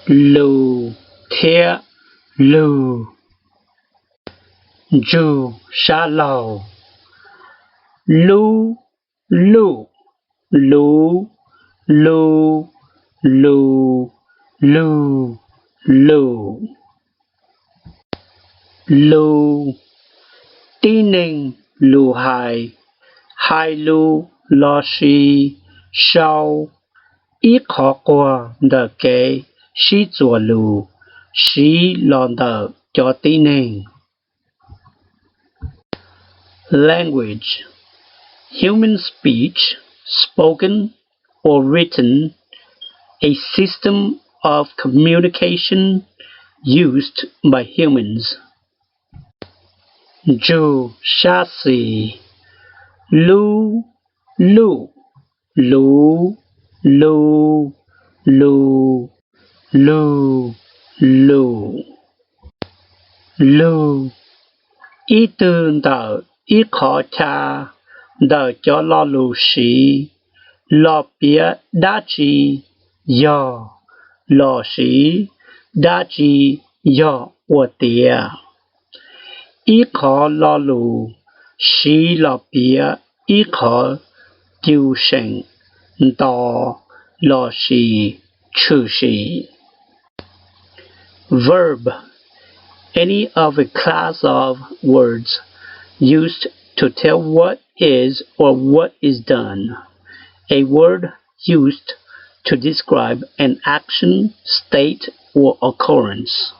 lu, thiab, lu, ju, shallow, lu, lu, lu, lu, lu, lu, lu, lu, tin ninh, lu hai lu, lo shi, sau, ít khó qua đờ kế, shi chùa lu, shi lon đờ cho tin ninh. Language. Human speech, spoken or written, a system of communication used by humans. Ju, chassis, lu, lu, lu, lu, lu, lu, lu, lu, ít tương tự, ít khó cha, đờ cho lo lù sĩ, lo bia đá chi, do, lo sĩ, đá chi, do, của tìa. Ít khó lo lù, sĩ lo bia, ít khó tiêu sinh, đo, lo sĩ, chư sĩ. Verb. Any of a class of words used to tell what is or what is done. A word used to describe an action, state, or occurrence.